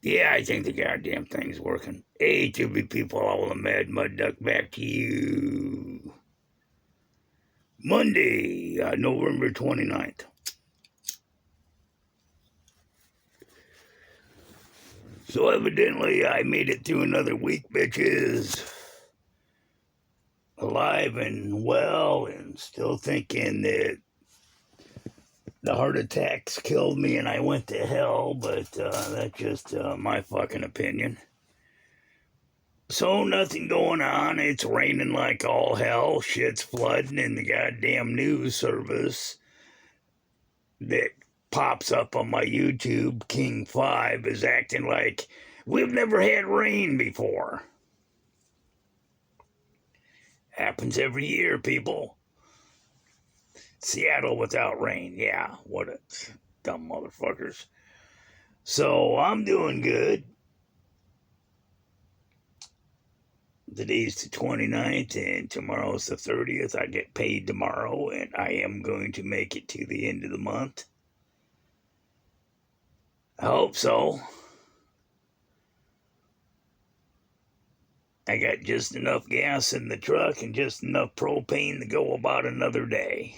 Yeah, I think the goddamn thing's working. Hey, Tubby people, all the Mad Mud Duck, back to you. Monday, November 29th. So evidently I made it through another week, bitches. Alive and well, and still thinking that the heart attacks killed me and I went to hell, but that's just my fucking opinion. So nothing going on. It's raining like all hell. Shit's flooding in the goddamn news service that pops up on my YouTube. King 5 is acting like we've never had rain before. Happens every year, people. Seattle without rain. Yeah, what a dumb motherfuckers. So I'm doing good. Today's the 29th and tomorrow's the 30th. I get paid tomorrow and I am going to make it to the end of the month. I hope so. I got just enough gas in the truck and just enough propane to go about another day.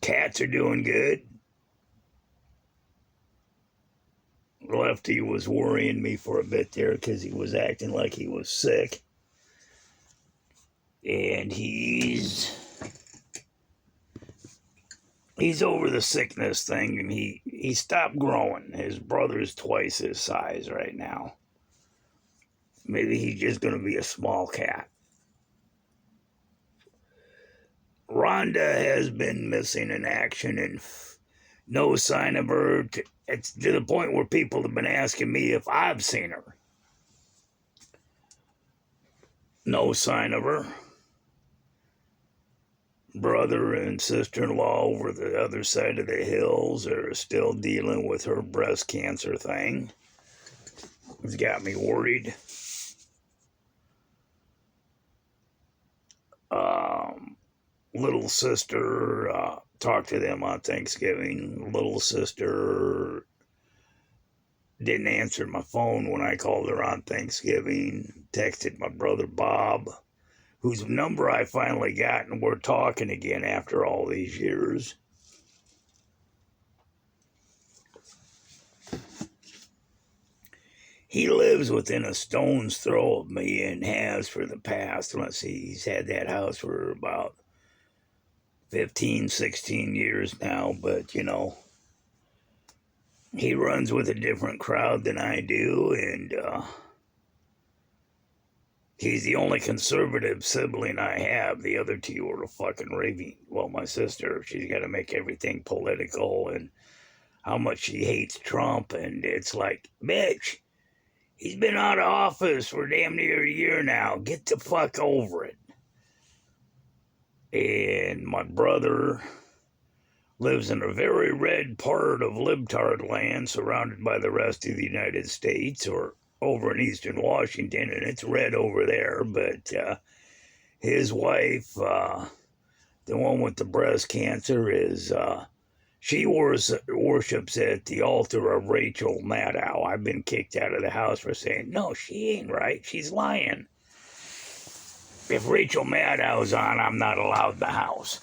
Cats are doing good. Lefty was worrying me for a bit there because he was acting like he was sick. And he's over the sickness thing, and he stopped growing. His brother's twice his size right now. Maybe he's just going to be a small cat. Rhonda has been missing in action and no sign of her. It's to the point where people have been asking me if I've seen her. No sign of her. Brother and sister-in-law over the other side of the hills are still dealing with her breast cancer thing. It's got me worried. Little sister, talked to them on Thanksgiving. Little sister didn't answer my phone when I called her on Thanksgiving. Texted my brother Bob, whose number I finally got, and we're talking again after all these years. He lives within a stone's throw of me and has for the past, let's see, he's had that house for about 15, 16 years now, but, you know, he runs with a different crowd than I do, and he's the only conservative sibling I have. The other two are a fucking raving. Well, my sister, she's got to make everything political and how much she hates Trump, and it's like, bitch, he's been out of office for damn near a year now. Get the fuck over it. And my brother lives in a very red part of libtard land surrounded by the rest of the United States, or over in eastern Washington, and it's red over there. But his wife, the one with the breast cancer, is she worships at the altar of Rachel Maddow. I've been kicked out of the house for saying, no, she ain't right. She's lying. If Rachel Maddow's on, I'm not allowed the house.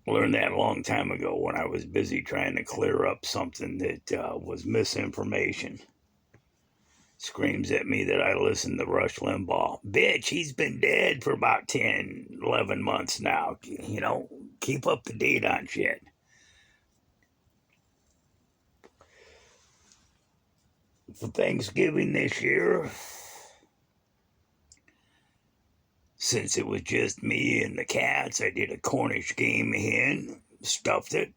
Learned that a long time ago when I was busy trying to clear up something that was misinformation. Screams at me that I listened to Rush Limbaugh. Bitch, he's been dead for about 10, 11 months now. You know, keep up to date on shit. For Thanksgiving this year, since it was just me and the cats, I did a Cornish game hen, stuffed it.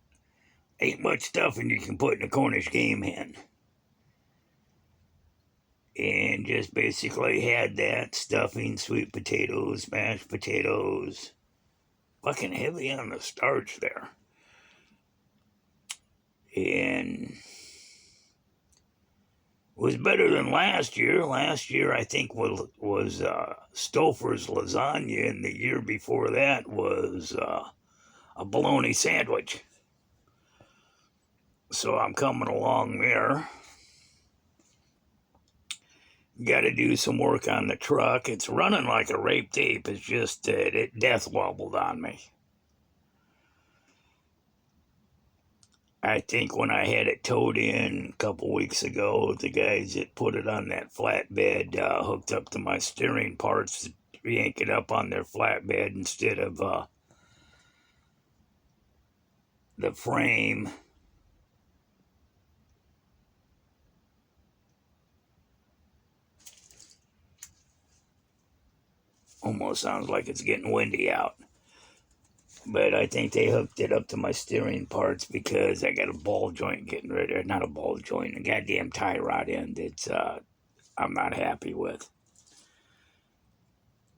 Ain't much stuffing you can put in a Cornish game hen. And just basically had that, stuffing, sweet potatoes, mashed potatoes. Fucking heavy on the starch there. And it was better than last year. Last year, I think, was Stouffer's lasagna, and the year before that was a bologna sandwich. So I'm coming along there. Got to do some work on the truck. It's running like a rape tape. It's just it death wobbled on me. I think when I had it towed in a couple weeks ago, the guys that put it on that flatbed hooked up to my steering parts to yank it up on their flatbed instead of the frame. Almost sounds like it's getting windy out. But I think they hooked it up to my steering parts because I got a ball joint getting rid of, not a ball joint, a goddamn tie rod end that's I'm not happy with.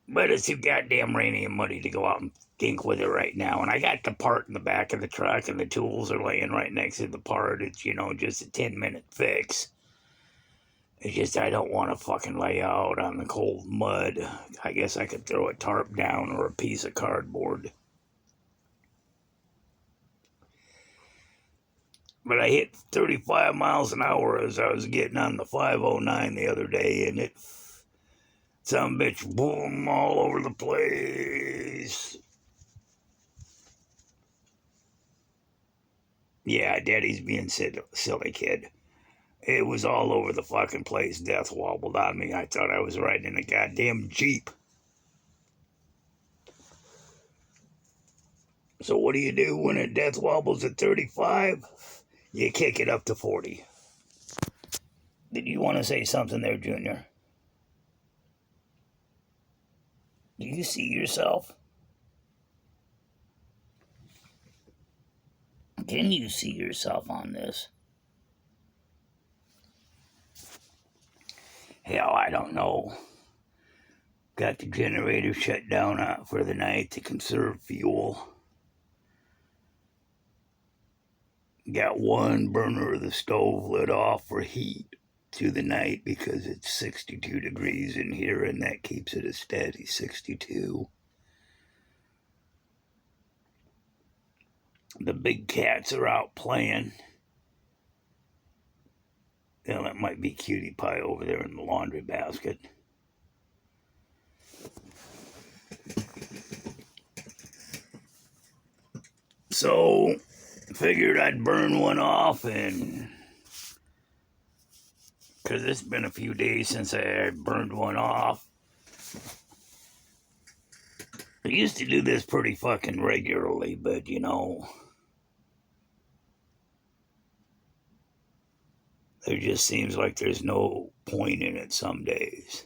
But it's too goddamn rainy and muddy to go out and dink with it right now. And I got the part in the back of the truck and the tools are laying right next to the part. It's, just a 10-minute fix. It's just I don't want to fucking lay out on the cold mud. I guess I could throw a tarp down or a piece of cardboard. But I hit 35 miles an hour as I was getting on the 509 the other day, and some bitch, boom, all over the place. Yeah, daddy's being silly, kid. It was all over the fucking place. Death wobbled on me. I thought I was riding in a goddamn Jeep. So what do you do when it death wobbles at 35? You kick it up to 40. Did you want to say something there, Junior? Do you see yourself? Can you see yourself on this? Hell, I don't know. Got the generator shut down for the night to conserve fuel. Got one burner of the stove lit off for heat through the night because it's 62 degrees in here, and that keeps it a steady 62. The big cats are out playing. Well, that might be Cutie Pie over there in the laundry basket. So, figured I'd burn one off, and because it's been a few days since I burned one off. I used to do this pretty fucking regularly, but there just seems like there's no point in it some days.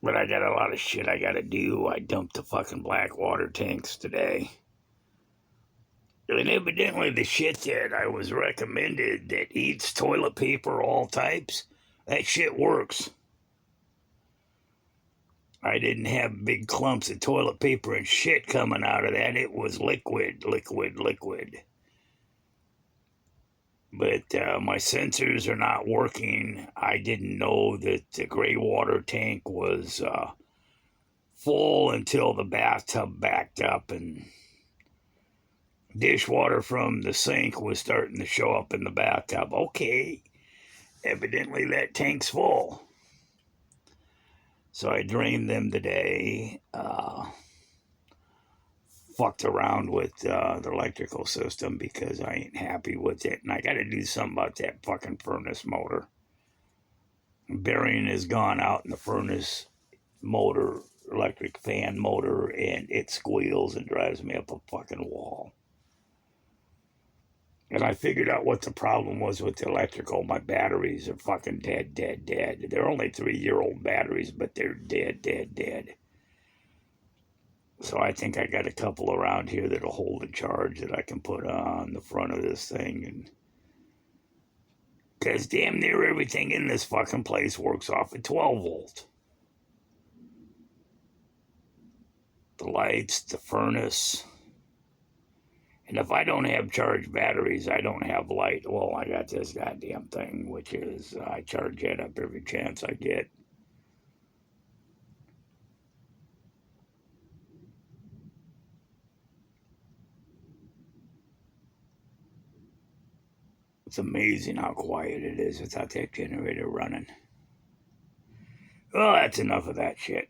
But I got a lot of shit I gotta do. I dumped the fucking black water tanks today. And evidently the shit that I was recommended that eats toilet paper all types, that shit works. I didn't have big clumps of toilet paper and shit coming out of that. It was liquid. But my sensors are not working. I didn't know that the gray water tank was full until the bathtub backed up, and dishwater from the sink was starting to show up in the bathtub. Okay, evidently that tank's full. So I drained them today. Fucked around with the electrical system because I ain't happy with it, and I got to do something about that fucking furnace motor. Bearing has gone out in the furnace motor, electric fan motor, and it squeals and drives me up a fucking wall. And I figured out what the problem was with the electrical. My batteries are fucking dead. They're only 3-year-old batteries, but they're dead. So I think I got a couple around here that'll hold a charge that I can put on the front of this thing. And because damn near everything in this fucking place works off a 12 volt. The lights, the furnace. And if I don't have charged batteries, I don't have light. Well, I got this goddamn thing, which is I charge it up every chance I get. It's amazing how quiet it is without that generator running. Well, that's enough of that shit.